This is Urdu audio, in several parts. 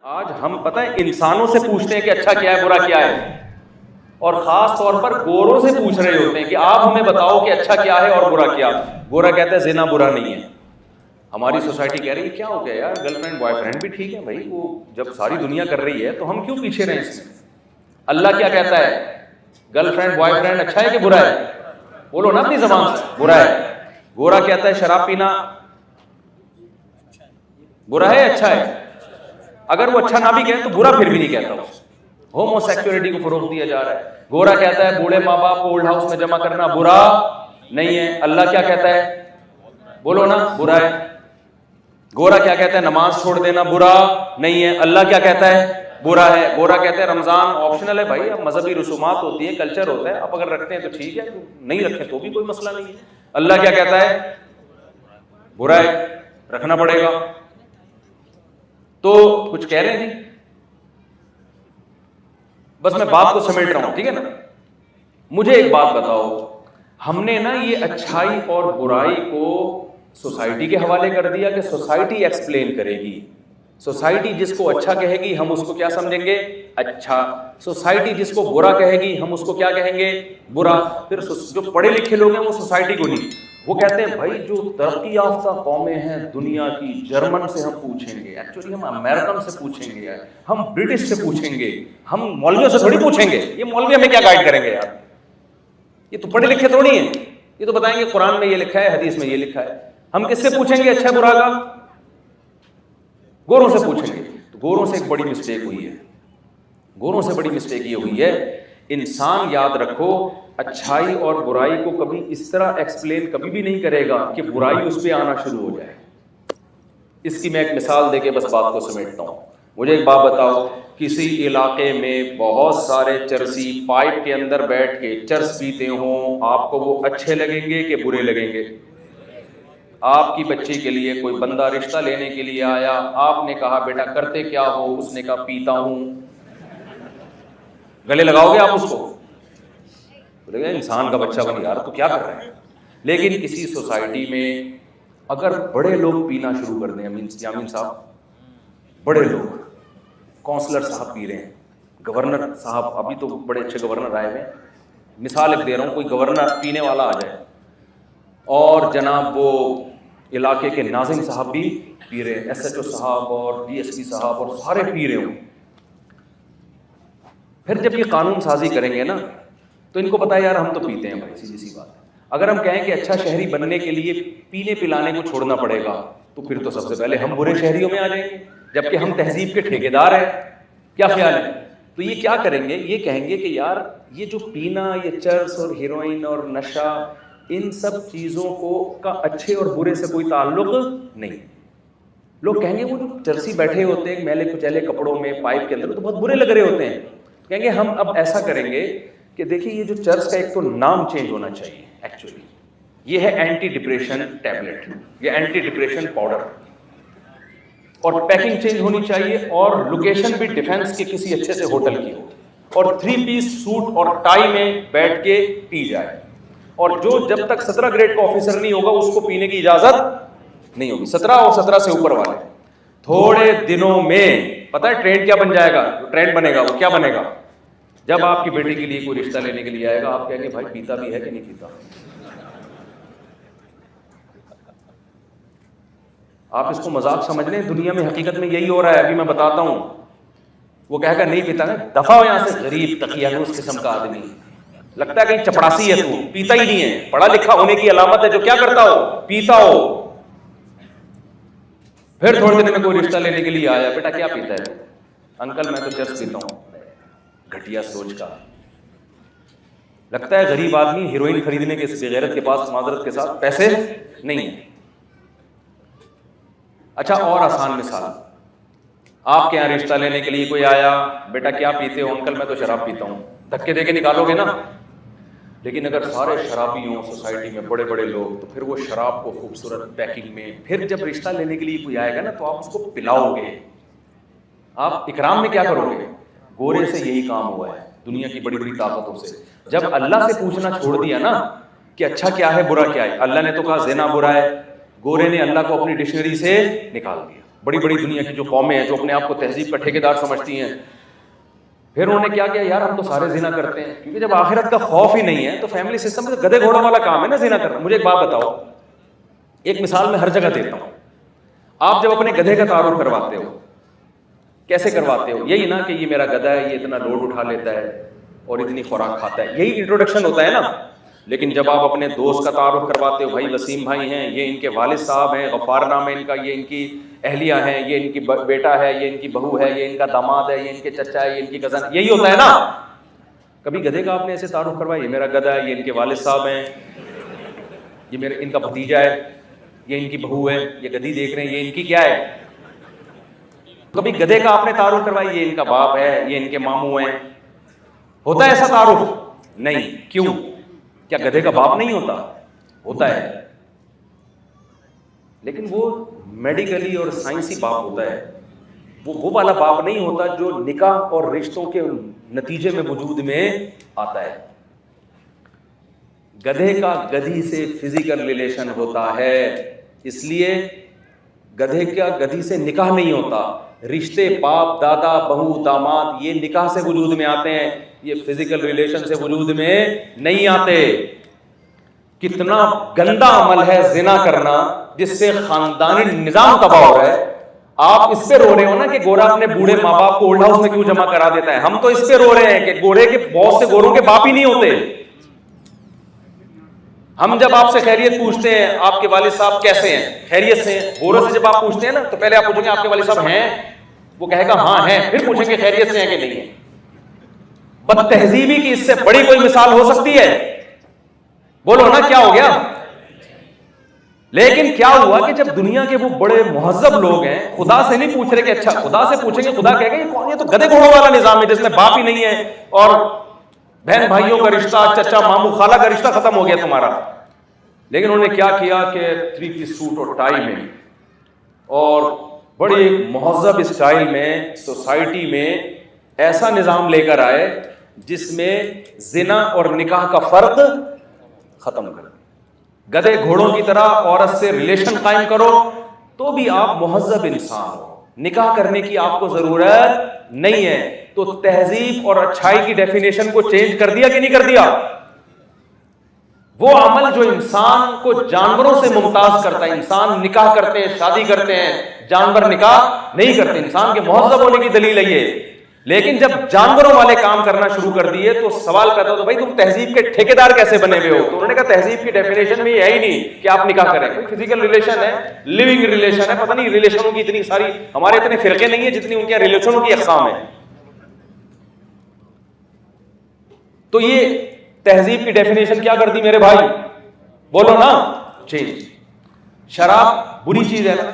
آج ہم پتہ ہے انسانوں سے پوچھتے ہیں کہ اچھا کیا ہے برا کیا ہے، اور خاص طور پر گوروں سے پوچھ رہے ہوتے ہیں کہ آپ ہمیں بتاؤ کہ اچھا کیا ہے اور برا کیا۔ گورا کہتا ہے زنا برا نہیں ہے۔ ہماری سوسائٹی کہہ رہی ہے کیا ہو گیا یار، گرل فرینڈ بوائے فرینڈ بھی ٹھیک ہے بھائی، وہ جب ساری دنیا کر رہی ہے تو ہم کیوں پیچھے رہیں اس میں۔ اللہ کیا کہتا ہے، گرل فرینڈ بوائے فرینڈ اچھا ہے کہ برا ہے؟ بولو نا اپنی زبان سے، برا ہے۔ گورا کہتا ہے شراب پینا برا ہے اچھا ہے؟ اگر وہ اچھا نہ بھی کہے تو برا پھر بھی نہیں کہتا اس۔ ہومو سیکسولیٹی کو فروغ دیا جا رہا ہے۔ گورا کہتا ہے بوڑھے ماں باپ کو اولڈ ہاؤس میں جمع کرنا برا نہیں ہے۔ اللہ کیا کہتا ہے، بولو نا، برا ہے۔ گورا کیا کہتا ہے، نماز چھوڑ دینا برا نہیں ہے۔ اللہ کیا کہتا ہے، برا ہے۔ گورا کہتا ہے رمضان آپشنل ہے بھائی، اب مذہبی رسومات ہوتی ہیں، کلچر ہوتا ہے، اب اگر رکھتے ہیں تو ٹھیک ہے، نہیں رکھیں تو بھی کوئی مسئلہ نہیں ہے۔ اللہ کیا کہتا ہے، برا ہے، رکھنا پڑے گا۔ تو کچھ کہہ رہے ہیں جی، بس میں بات کو سمیٹ رہا ہوں، ٹھیک ہے نا۔ مجھے ایک بات بتاؤ، ہم نے نا یہ اچھائی اور برائی کو سوسائٹی کے حوالے کر دیا کہ سوسائٹی ایکسپلین کرے گی۔ سوسائٹی جس کو اچھا کہے گی ہم اس کو کیا سمجھیں گے، اچھا۔ سوسائٹی جس کو برا کہے گی ہم اس کو کیا کہیں گے، برا۔ پھر جو پڑھے لکھے لوگ ہیں وہ سوسائٹی کو نہیں، وہ کہتے ہیں بھائی جو ترقی یافتہ قومیں ہیں دنیا کی، جرمن سے ہم پوچھیں گے، ایکچولی ہم امریکن سے پوچھیں گے، ہم برٹش سے پوچھیں گے، ہم مولویوں سے تھوڑی پوچھیں گے۔ یہ مولوی ہمیں کیا گائیڈ کریں گے یار، یہ تو پڑھے لکھے تھوڑی ہیں، یہ تو بتائیں گے قرآن میں یہ لکھا ہے، حدیث میں یہ لکھا ہے۔ ہم کس سے پوچھیں گے اچھا برا کا، گوروں سے پوچھیں گے۔ تو گوروں سے ایک بڑی مسٹیک ہوئی ہے، گوروں سے بڑی مسٹیک یہ ہوئی ہے، انسان یاد رکھو اچھائی اور برائی کو کبھی اس طرح ایکسپلین کبھی بھی نہیں کرے گا کہ برائی اس پہ آنا شروع ہو جائے۔ اس کی میں ایک مثال دے کے بس بات کو سمیٹتا ہوں۔ مجھے ایک بات بتاؤ، کسی علاقے میں بہت سارے چرسی پائپ کے اندر بیٹھ کے چرس پیتے ہوں، آپ کو وہ اچھے لگیں گے کہ برے لگیں گے؟ آپ کی بچی کے لیے کوئی بندہ رشتہ لینے کے لیے آیا، آپ نے کہا بیٹا کرتے کیا ہو، اس نے کہا پیتا ہوں، گلے لگاؤ گے آپ اس کو؟ بولے گا انسان کا بچہ بن یار تو کیا کر رہے ہیں۔ لیکن کسی سوسائٹی میں اگر بڑے لوگ پینا شروع کر دیں، یامین صاحب، بڑے لوگ، کونسلر صاحب پی رہے ہیں، گورنر صاحب، ابھی تو بڑے اچھے گورنر آئے ہوئے ہیں، مثال ایک دے رہا ہوں، کوئی گورنر پینے والا آ جائے اور جناب وہ علاقے کے ناظم صاحب بھی پی رہے ہیں، ایس ایچ او صاحب اور ڈی ایس پی صاحب اور سارے پی رہے ہوں، پھر جب یہ قانون سازی کریں گے نا تو ان کو پتا ہے یار ہم تو پیتے ہیں بھائی، سیدھی سی بات ہے۔ اگر ہم کہیں کہ اچھا شہری بننے کے لیے پینے پلانے کو چھوڑنا پڑے گا تو پھر تو سب سے پہلے ہم برے شہریوں میں آ جائیں گے، جبکہ ہم تہذیب کے ٹھیکیدار ہیں۔ کیا خیال ہے؟ تو یہ کیا کریں گے، یہ کہیں گے کہ یار یہ جو پینا، یہ چرس اور ہیروئن اور نشہ، ان سب چیزوں کو کا اچھے اور برے سے کوئی تعلق نہیں۔ لوگ کہیں گے وہ جو چرسی بیٹھے ہوتے ہیں میلے کچیلے کپڑوں میں پائپ کے اندر تو بہت برے لگ رہے ہوتے ہیں، کہیں گے ہم اب ایسا کریں گے کہ دیکھیں یہ جو چرس کا ایک تو نام چینج ہونا چاہیے، ایکچولی یہ ہے اینٹی ڈپریشن ٹیبلٹ، یہ اینٹی ڈپریشن پاؤڈر، اور پیکنگ چینج ہونی چاہیے، اور لوکیشن بھی ڈیفنس کے کسی اچھے سے ہوٹل کی ہو، اور 3 پیس سوٹ اور ٹائی میں بیٹھ کے پی جائے، اور جو جب تک 17 گریڈ کا آفیسر نہیں ہوگا اس کو پینے کی اجازت نہیں ہوگی، 17 اور 17 سے اوپر والے۔ تھوڑے دنوں میں پتہ ہے ٹرینڈ کیا بن جائے گا، ٹرینڈ بنے گا، وہ کیا بنے گا، جب آپ کی بیٹی کے لیے کوئی رشتہ لینے کے لیے آئے گا آپ کہیں گے بھائی پیتا بھی ہے کہ نہیں پیتا؟ آپ اس کو مذاق سمجھ لیں، دنیا میں حقیقت میں یہی ہو رہا ہے، ابھی میں بتاتا ہوں۔ وہ کہے گا نہیں پیتا ہے، دفع ہو یہاں سے غریب تقیانوس قسم کا آدمی، لگتا ہے کہیں چپڑاسی ہے تو، پیتا ہی نہیں ہے، پڑھا لکھا ہونے کی علامت ہے جو کیا کرتا ہو، پیتا ہو۔ پھر تھوڑے دن میں کوئی رشتہ لینے کے لیے آیا، بیٹا کیا پیتا ہے؟ انکل میں تو چرس پیتا ہوں۔ گھٹیا سوچ کا، لگتا ہے غریب آدمی ہیروئن خریدنے کے بغیرت کے پاس معذرت کے ساتھ پیسے نہیں ہیں۔ اچھا اور آسان مثال، آپ کے یہاں رشتہ لینے کے لیے کوئی آیا، بیٹا کیا پیتے ہو؟ انکل میں تو شراب پیتا ہوں، دھکے دے کے نکالو گے نا۔ لیکن اگر سارے شرابی ہوں سوسائٹی میں، بڑے بڑے لوگ، تو پھر وہ شراب کو خوبصورت پیکنگ میں، پھر جب رشتہ لینے کے لیے کوئی آئے گا نا تو آپ اس کو پلاؤ گے، آپ اکرام میں کیا کرو گے۔ گورے سے یہی کام ہوا ہے دنیا کی بڑی بڑی طاقتوں سے، جب اللہ سے پوچھنا چھوڑ دیا نا کہ اچھا کیا ہے برا کیا ہے، اللہ نے تو کہا زنا برا ہے، گورے نے اللہ کو اپنی ڈکشنری سے نکال دیا۔ بڑی بڑی دنیا کی جو قومیں ہیں جو اپنے آپ کو تہذیب کا ٹھیکیدار سمجھتی ہیں، پھر انہوں نے کیا کیا، یار ہم تو سارے زنا کرتے ہیں، کیونکہ جب آخرت کا خوف ہی نہیں ہے تو فیملی سسٹم میں گدھے گھوڑوں والا کام ہے نا زنا کرنا. مجھے ایک بات بتاؤ، ایک مثال میں ہر جگہ دیتا ہوں. آپ جب اپنے گدھے کا تعارف کرواتے ہو کیسے کرواتے ہو؟ یہی نا کہ یہ میرا گدھا ہے، یہ اتنا لوڈ اٹھا لیتا ہے اور اتنی خوراک کھاتا ہے، یہی انٹروڈکشن ہوتا ہے نا. لیکن جب آپ اپنے دوست کا تعارف کرواتے ہو، بھائی وسیم بھائی ہیں، یہ ان کے والد صاحب ہیں، غفار نام ہے ان کا، یہ ان کی اہلیہ ہیں، یہ ان کی بیٹا ہے، یہ ان کی بہو ہے، یہ ان کا داماد ہے، یہ ان کے چچا ہے، یہ ان کی کزن، یہی ہوتا ہے نا. کبھی گدھے کا آپ نے ایسے تعارف کروایا، یہ میرا گدھا ہے، یہ ان کے والد صاحب ہیں، یہ میرا ان کا بھتیجا ہے، یہ ان کی بہو ہے، یہ گدھی دیکھ رہے ہیں، یہ ان کی کیا ہے. کبھی گدھے کا آپ نے تعارف کروایا، یہ ان کا باپ ہے، یہ ان کے ماموں ہیں، ہوتا ہے ایسا تعارف؟ نہیں. کیوں؟ کیا گدھے کا باپ نہیں ہوتا؟ ہوتا ہے، لیکن وہ میڈیکلی اور سائنسی باپ ہوتا ہے. وہ والا باپ نہیں ہوتا جو نکاح اور رشتوں کے نتیجے میں وجود میں آتا ہے. گدھے کا گدھی سے فزیکل ریلیشن ہوتا ہے، اس لیے گدھے کا گدھی سے نکاح نہیں ہوتا. رشتے باپ دادا بہو داماد یہ نکاح سے وجود میں آتے ہیں، یہ فزیکل ریلیشن سے وجود میں نہیں آتے. کتنا گندا عمل ہے زنا کرنا، جس سے خاندانی نظام تباہ ہو رہا ہے. آپ اس پہ رو رہے ہو نا کہ گورا اپنے بوڑھے ماں باپ کو اولڈ ہاؤس میں کیوں جمع کرا دیتا ہے، ہم تو اس پہ رو رہے ہیں کہ گورے کے بہت سے گوروں کے باپ ہی نہیں ہوتے. ہم جب آپ سے خیریت پوچھتے ہیں، آپ کے والد صاحب کیسے ہیں، خیریت سے ہیں، گوروں سے جب آپ پوچھتے ہیں نا تو پہلے آپ پوچھیں گے آپ کے والد صاحب ہیں، وہ کہے گا ہاں ہیں، پھر پوچھیں گے خیریت سے ہیں کہ نہیں ہیں. بد تہذیبی کی اس سے بڑی کوئی مثال ہو سکتی ہے؟ بولو نا کیا ہو گیا. لیکن کیا ہوا کہ جب دنیا کے وہ بڑے مہذب لوگ ہیں، خدا سے نہیں پوچھ رہے کہ اچھا، خدا سے پوچھیں گے، خدا کہے گا یہ کون، یہ تو گدھے گھوڑوں والا نظام ہے جس میں باپ ہی نہیں ہے اور بہن بھائیوں کا رشتہ، چچا ماموں خالہ کا رشتہ ختم ہو گیا تمہارا. لیکن انہوں نے کیا کیا کہ 3 پیس سوٹ اور ٹائی میں اور بڑی ایک مہذب اسٹائل میں سوسائٹی میں ایسا نظام لے کر آئے جس میں زنا اور نکاح کا فرق ختم کر. گدھے گھوڑوں کی طرح عورت سے ریلیشن قائم کرو تو بھی آپ مہذب انسان ہو، نکاح کرنے کی آپ کو ضرورت نہیں ہے. تو تہذیب اور اچھائی کی ڈیفینیشن کو چینج کر دیا کہ نہیں کر دیا؟ وہ عمل جو انسان کو جانوروں سے ممتاز کرتا ہے، انسان نکاح کرتے ہیں، شادی کرتے ہیں، جانور نکاح نہیں کرتے. انسان کے مہذب ہونے کی دلیل ہے یہ. لیکن جب جانوروں والے کام کرنا شروع کر دیے تو سوال پیدا ہوتا، بھائی تم تہذیب کے ٹھیکیدار کیسے بنے ہوئے ہو؟ تو انہوں نے کہا تہذیب کی ڈیفینیشن میں یہ ہے ہی نہیں کہ آپ نکاح کریں. فزیکل ریلیشن ہے، لیونگ ریلیشن ہے، پتہ نہیں ریلیشنوں کی اتنی ساری، ہمارے اتنے فرقے نہیں ہیں جتنی ان کے ریلیشنوں کی اقسام ہیں. تو یہ تہذیب کی ڈیفینیشن کیا کر دی میرے بھائی؟ بولو نا، چینج. شراب بری چیز ہے نا.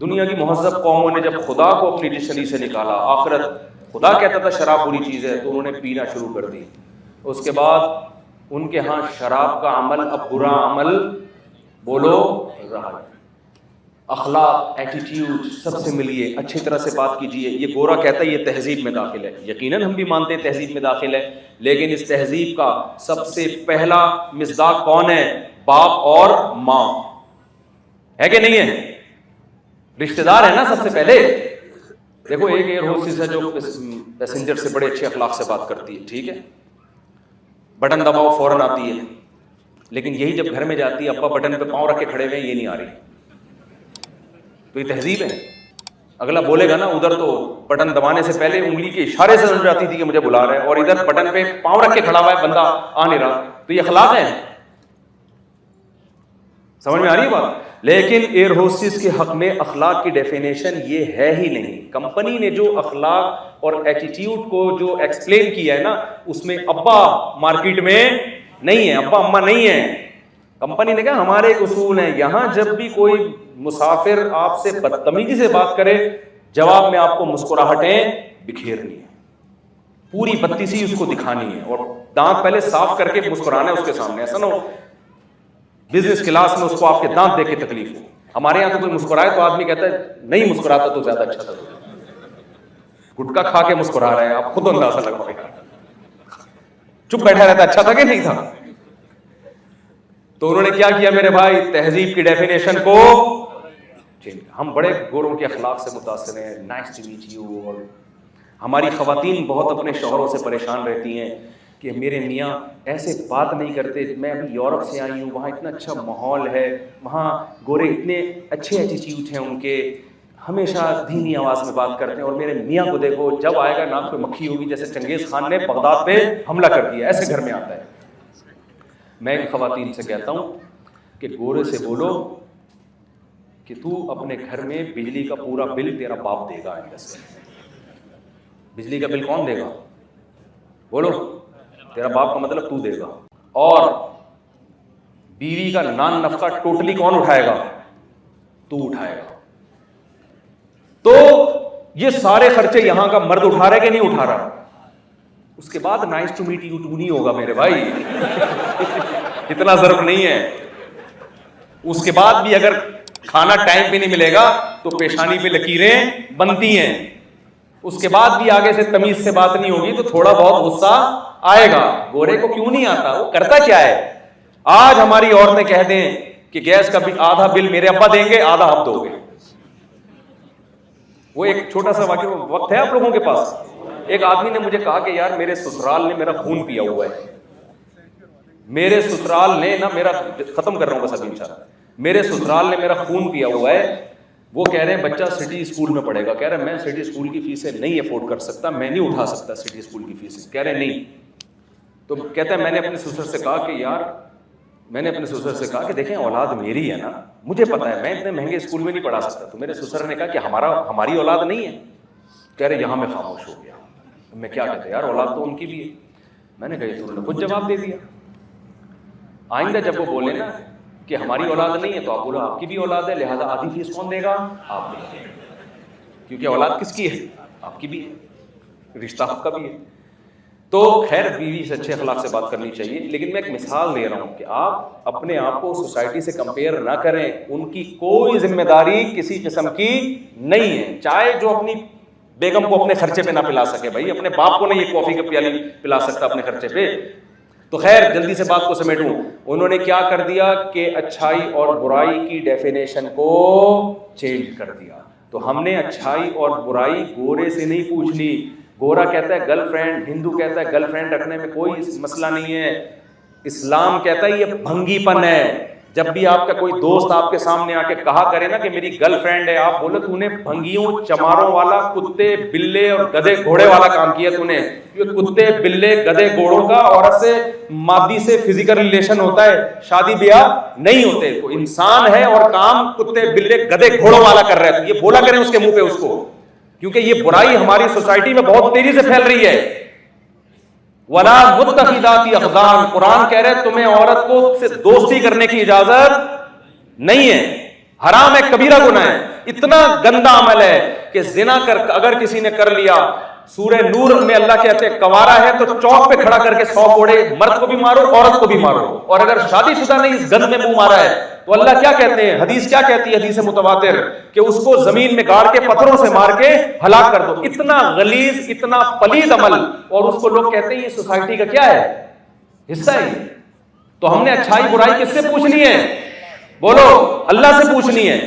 دنیا کی مہذب قوموں نے جب خدا کو اپنی ڈکشنری سے نکالا، آخرت خدا کہتا تھا شراب بری چیز ہے، تو انہوں نے پینا شروع کر دی. اس کے بعد ان کے ہاں شراب کا عمل اب برا عمل بولو رہا. اخلاق، ایٹیٹیوڈ سب سے ملیے، اچھی طرح سے بات کیجیے. یہ گورا کہتا ہے یہ تہذیب میں داخل ہے، یقیناً ہم بھی مانتے ہیں تہذیب میں داخل ہے، لیکن اس تہذیب کا سب سے پہلا مصداق کون ہے؟ باپ اور ماں ہے کہ نہیں ہے؟ رشتہ دار ہے نا سب سے پہلے. دیکھو ایک ایئر ہوسٹس ہے جو پیسنجر سے بڑے اچھے اخلاق سے بات کرتی ہے، ٹھیک ہے، بٹن دباؤ فوراً آتی ہے. لیکن یہی جب گھر میں جاتی ہے، ابا بٹن پہ پاؤں رکھ کے کھڑے ہوئے، یہ نہیں آ رہی. تو یہ تہذیب ہے. اگلا بولے گا نا ادھر تو بٹن دبانے سے پہلے انگلی کے اشارے سے سمجھ جاتی تھی کہ مجھے بلا رہا ہے، اور ادھر بٹن پہ پاؤں رکھ کے کھڑا ہوا ہے بندہ آ نہیں رہا. تو یہ اخلاق ہے؟ سمجھ میں آ رہی ہے بات؟ لیکن ایئر ہوسٹس کے حق میں اخلاق کی ڈیفینیشن یہ ہے ہی نہیں. کمپنی نے جو اخلاق اور ایٹیٹیوڈ کو جو ایکسپلین کیا ہے نا، اس میں ابا مارکیٹ میں نہیں ہے، ابا اما نہیں ہے. کمپنی نے کہا ہمارے ایک اصول ہیں، یہاں جب بھی کوئی مسافر آپ سے بدتمیزی سے بات کرے، جواب میں آپ کو مسکراہٹیں بکھیرنی ہے، پوری بدتیسی اس کو دکھانی ہے، اور دانت پہلے صاف کر کے مسکرانا ہے اس کے سامنے. ایسا نہ ہو بزنس کلاس میں اس کو آپ کے دانت دیکھ کے تکلیف ہو. ہمارے یہاں تو کوئی مسکرائے تو آدمی کہتا ہے نہیں مسکراتا تو زیادہ اچھا تھا. گٹکا کھا کے مسکرا رہے ہیں، آپ خود اندازہ لگاؤ. چپ بیٹھا رہتا اچھا تھا کہ نہیں تھا؟ تو انہوں نے کیا کیا میرے بھائی؟ تہذیب کی ڈیفینیشن کو ہم بڑے گوروں کے اخلاق سے متاثر ہیں، نائس ٹو میٹ یو. اور ہماری خواتین بہت اپنے شوہروں سے پریشان رہتی ہیں کہ میرے میاں ایسے بات نہیں کرتے. میں ابھی یورپ سے آئی ہوں، وہاں اتنا اچھا ماحول ہے، وہاں گورے اتنے اچھے ایٹیٹیوڈ ہیں ان کے، ہمیشہ دھیمی آواز میں بات کرتے ہیں. اور میرے میاں کو دیکھو، جب آئے گا ناک پہ مکھی ہوگی جیسے چنگیز خان نے بغداد پہ حملہ کر دیا، ایسے گھر میں آتا ہے. میں خواتین سے کہتا ہوں کہ گورے سے بولو کہ تو اپنے گھر میں بجلی کا پورا بل تیرا باپ دے گا. بجلی کا بل کون دے گا؟ بولو. تیرا باپ کا مطلب تو دے گا. اور بیوی کا نان نفقہ ٹوٹلی کون اٹھائے گا؟ تو اٹھائے گا. تو یہ سارے خرچے یہاں کا مرد اٹھا رہا ہے کہ نہیں اٹھا رہا؟ اس کے بعد nice to meet you too نہیں ہوگا میرے بھائی، اتنا ضرب نہیں ہے. اس کے بعد بھی اگر کھانا ٹائم پہ نہیں ملے گا تو پیشانی پہ لکیریں بنتی ہیں. اس کے بعد بھی آگے سے تمیز سے بات نہیں ہوگی تو تھوڑا بہت غصہ آئے گا. گورے کو کیوں نہیں آتا؟ وہ کرتا کیا ہے؟ آج ہماری عورتیں کہہ دیں کہ گیس کا آدھا بل میرے ابا دیں گے، آدھا آپ دو گے. وہ ایک چھوٹا سا واقعہ وقت ہے آپ لوگوں کے پاس. ایک آدمی نے مجھے کہا کہ یار میرے سسرال نے میرا خون پیا ہوا ہے. میرے سسرال نے نا میرا، ختم کر رہا ہوں بس ابھی انشاءاللہ، میرے سسرال نے میرا خون پیا ہوا ہے. وہ کہہ رہے ہیں بچہ سٹی اسکول میں پڑھے گا. کہہ رہے ہیں میں سٹی اسکول کی فیسیں نہیں افورڈ کر سکتا، میں نہیں اٹھا سکتا سٹی اسکول کی فیسیں. کہہ رہے ہیں نہیں. تو کہتا ہے میں نے اپنے سسر سے کہا کہ یار، میں نے اپنے سسر سے کہا کہ دیکھیں اولاد میری ہے نا، مجھے پتا ہے میں اتنے مہنگے اسکول میں نہیں پڑھا سکتا. تو میرے سسر نے کہا کہ ہماری اولاد نہیں ہے. کہہ رہے یہاں میں خاموش ہو گیا. میں کیا کہتا یار، اولاد تو ان کی بھی ہے. میں نے کہا تو انہوں نے خود جواب دے دیا. آئندہ جب وہ بولے نا کہ ہماری اولاد نہیں ہے تو آپ بولو آپ کی بھی اولاد ہے، لہذا آدھی فیس کون دے گا؟ آپ دیں گے. کیونکہ اولاد کس کی ہے؟ آپ کی بھی ہے، رشتہ آپ کا بھی ہے. تو خیر بیوی سے اچھے اخلاق سے بات کرنی چاہیے. لیکن میں ایک مثال دے رہا ہوں کہ آپ اپنے آپ کو سوسائٹی سے کمپیئر نہ کریں. ان کی کوئی ذمہ داری کسی قسم کی نہیں ہے. چائے جو اپنی بیگم کو اپنے خرچے پہ نہ پلا سکے، بھائی اپنے باپ کو نہیں یہ کافی کا پیالی پلا سکتا اپنے خرچے پہ. تو خیر جلدی سے بات کو سمیٹوں. انہوں نے کیا کر دیا کہ اچھائی اور برائی کی ڈیفینیشن کو چینج کر دیا. تو ہم نے اچھائی اور برائی گورے سے نہیں پوچھنی. گورا کہتا ہے گرل فرینڈ، ہندو کہتا ہے گرل فرینڈ رکھنے میں کوئی مسئلہ نہیں ہے. اسلام کہتا ہے یہ بھنگی پن ہے. جب بھی آپ کا کوئی دوست آپ کے سامنے آ کے کہا کرے نا کہ میری گرل فرینڈ ہے، آپ بولو تو نے بھنگیوں چماروں والا، کتے بلے اور گدھے گھوڑے والا کام کیا تو نے. کتے بلے گدھے گھوڑوں کا عورت سے مادی سے فزیکل ریلیشن ہوتا ہے، شادی بیاہ نہیں ہوتے. تو انسان ہے اور کام کتے بلے گدھے گھوڑوں والا کر رہا ہے. تو یہ بولا کریں اس کے منہ پہ اس کو، کیونکہ یہ برائی ہماری سوسائٹی میں بہت تیزی سے پھیل رہی ہے. وَلَا مُتَّخِذَاتِ أَخْدَانٍ، قرآن کہہ رہے تمہیں عورت کو سے دوستی کرنے کی اجازت نہیں ہے. حرام ہے، کبیرہ گناہ ہے. اتنا گندا عمل ہے کہ زنا اگر کسی نے کر لیا، سورہ نور میں اللہ کہتے ہیں کنوارا ہے تو چوک پہ کھڑا کر کے 100 کوڑے مرد کو بھی مارو عورت کو بھی مارو. اور اگر شادی شدہ نے اس گند میں منہ مارا ہے تو اللہ کیا کہتے ہیں، حدیث کیا کہتی ہے، حدیث متواتر، کہ اس کو زمین میں گاڑ کے پتھروں سے مار کے ہلاک کر دو. اتنا غلیظ، اتنا پلید عمل. اور اس کو لوگ کہتے ہیں یہ سوسائٹی کا کیا ہے، حصہ ہے. تو ہم نے اچھائی برائی کس سے پوچھنی ہے؟ بولو اللہ سے پوچھنی ہے.